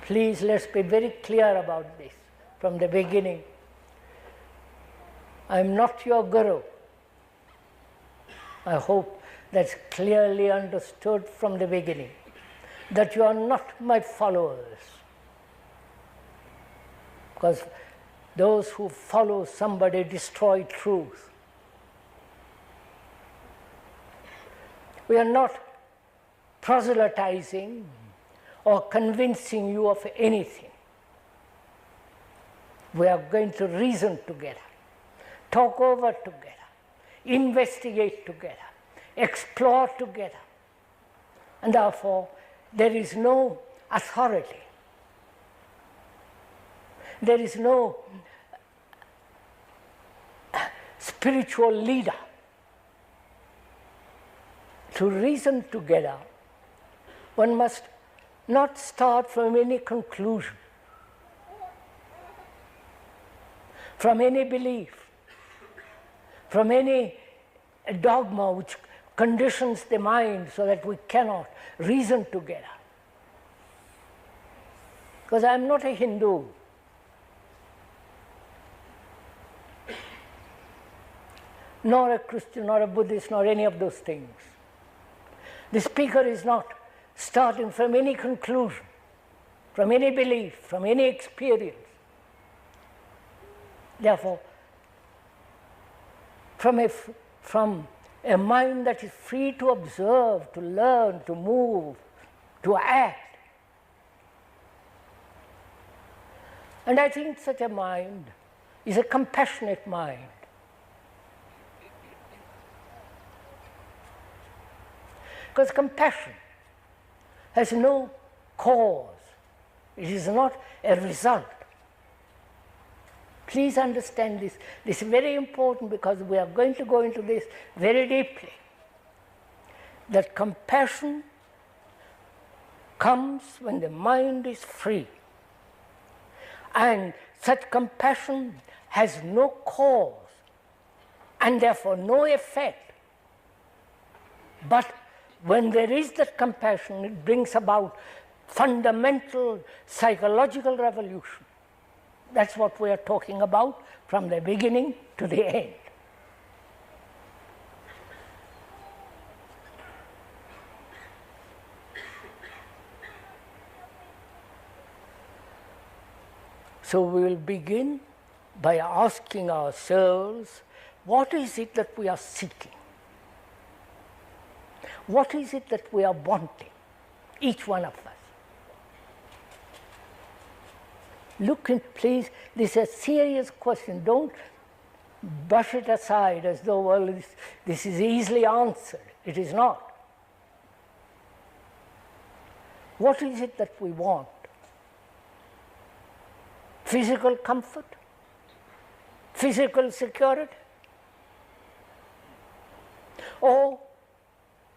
Please, let's be very clear about this from the beginning. I am not your guru. I hope that's clearly understood from the beginning, that you are not my followers. Because those who follow somebody destroy truth. We are not proselytizing or convincing you of anything. We are going to reason together, talk over together, investigate together, explore together. And therefore, there is no authority. There is no spiritual leader. To reason together, one must not start from any conclusion, from any belief, from any dogma which conditions the mind so that we cannot reason together. Because I am not a Hindu. Nor a Christian, nor a Buddhist, nor any of those things. The speaker is not starting from any conclusion, from any belief, from any experience. Therefore, from a mind that is free to observe, to learn, to move, to act. And I think such a mind is a compassionate mind. Because compassion has no cause. It is not a result. Please understand this. This is very important because we are going to go into this very deeply. That compassion comes when the mind is free. And such compassion has no cause and therefore no effect. But when there is that compassion, it brings about fundamental psychological revolution. That's what we are talking about from the beginning to the end. So we will begin by asking ourselves, what is it that we are seeking? What is it that we are wanting, each one of us? Look, please, this is a serious question. Don't brush it aside as though, well, this is easily answered. It is not. What is it that we want? Physical comfort? Physical security? Or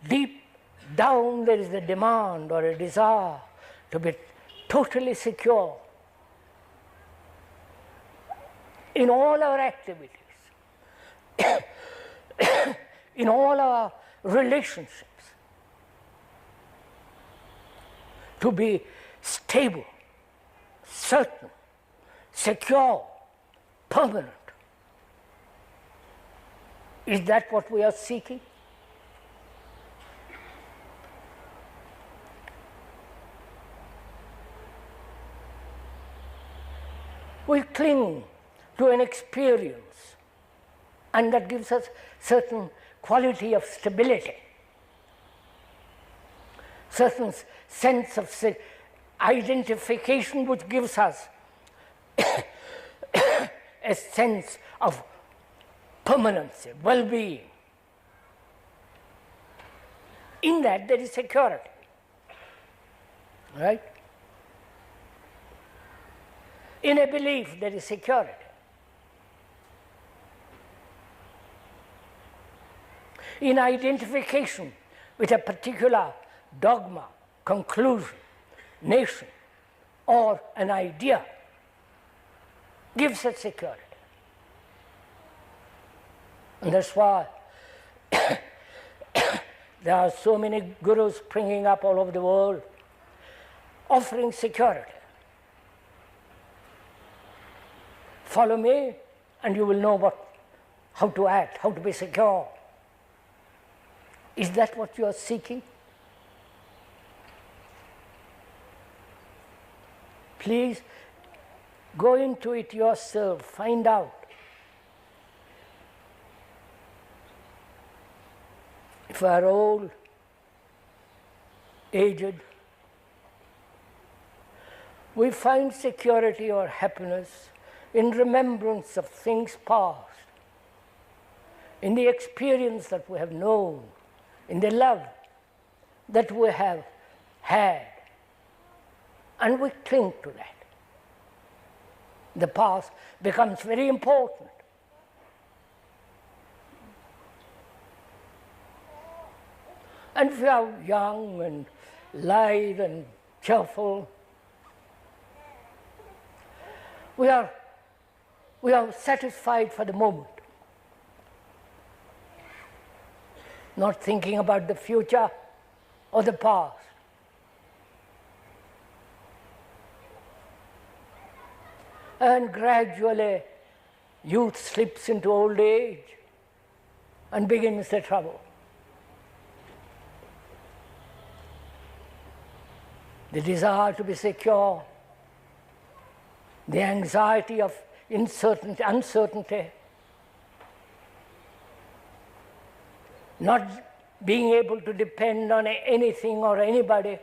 deep down there is a demand or a desire to be totally secure in all our activities, in all our relationships, to be stable, certain, secure, permanent. Is that what we are seeking? We cling to an experience, and that gives us certain quality of stability, certain sense of identification which gives us a sense of permanency, well-being. In that there is security, right? In a belief there is security. In identification with a particular dogma, conclusion, nation, or an idea gives us security. And that's why there are so many gurus springing up all over the world offering security. Follow me and you will know how to act, how to be secure. Is that what you are seeking? Please go into it yourself, find out. If we are old, aged, we find security or happiness in remembrance of things past, in the experience that we have known, in the love that we have had, and we cling to that. The past becomes very important. And if we are young and lithe and cheerful, we are satisfied for the moment, not thinking about the future or the past. And gradually, youth slips into old age and begins the trouble. The desire to be secure, the anxiety of uncertainty, not being able to depend on anything or anybody,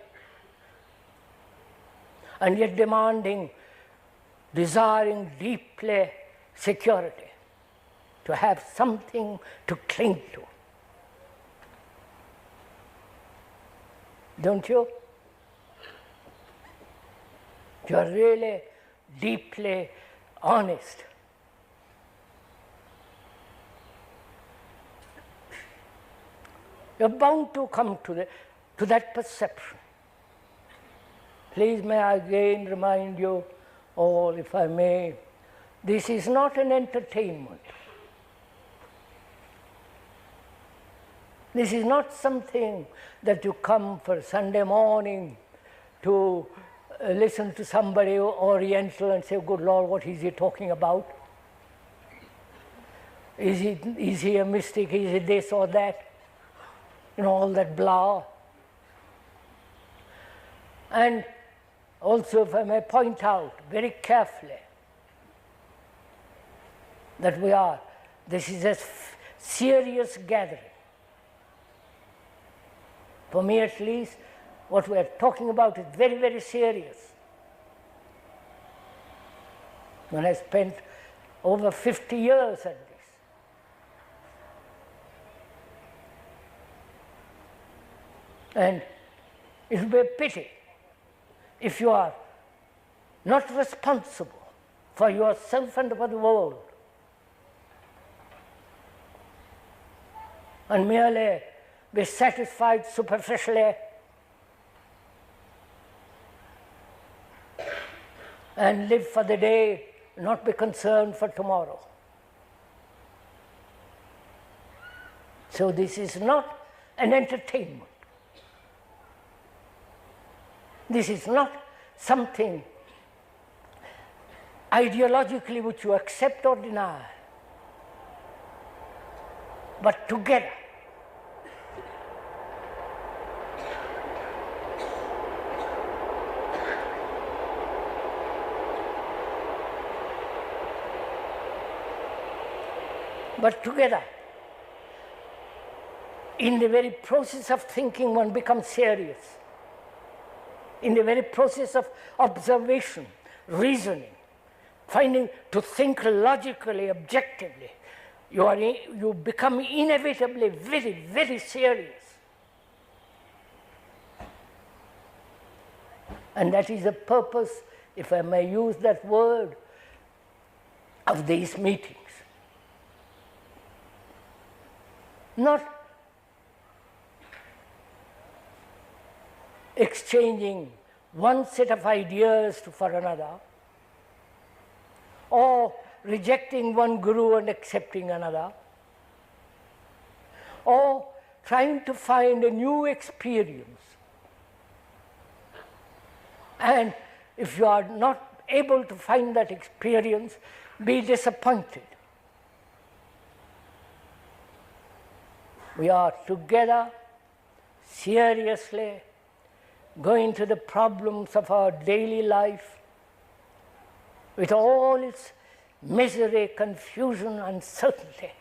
and yet desiring deeply security, to have something to cling to. Don't you? You are really deeply honest. You are bound to come to that perception. Please may I again remind you all, if I may, this is not an entertainment. This is not something that you come for Sunday morning to listen to somebody Oriental and say, good Lord, what is he talking about? Is he a mystic? Is he this or that? You know, all that blah. And also, if I may point out very carefully that this is a serious gathering. For me at least, what we are talking about is very, very serious. When I spent over 50 years at this. And it will be a pity if you are not responsible for yourself and for the world, and merely be satisfied superficially and live for the day, not be concerned for tomorrow. So this is not an entertainment. This is not something ideologically which you accept or deny, but together. But together, in the very process of thinking, one becomes serious. In the very process of observation, reasoning, finding to think logically, objectively, you become inevitably very, very serious. And that is the purpose, if I may use that word, of these meetings. Not exchanging one set of ideas for another, or rejecting one guru and accepting another, or trying to find a new experience. And if you are not able to find that experience, be disappointed. We are together, seriously, going to the problems of our daily life with all its misery, confusion, uncertainty.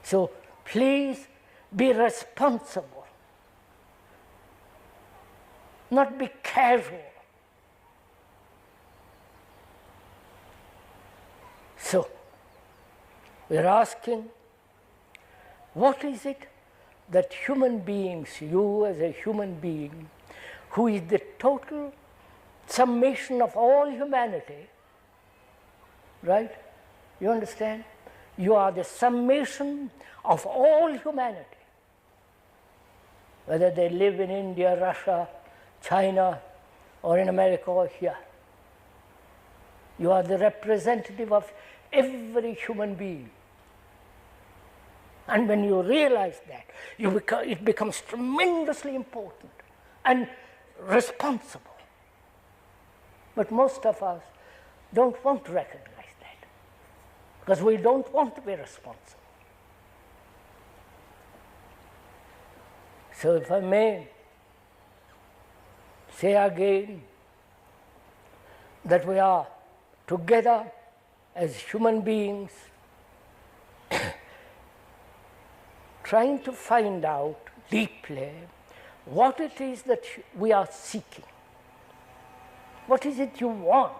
So please be responsible, not be casual. So we are asking, what is it that human beings, you as a human being, who is the total summation of all humanity, right? You understand? You are the summation of all humanity. Whether they live in India, Russia, China, or in America or here. You are the representative of every human being. And when you realize that, it becomes tremendously important and responsible. But most of us don't want to recognize that, because we don't want to be responsible. So if I may say again that we are together as human beings trying to find out deeply what it is that we are seeking. What is it you want?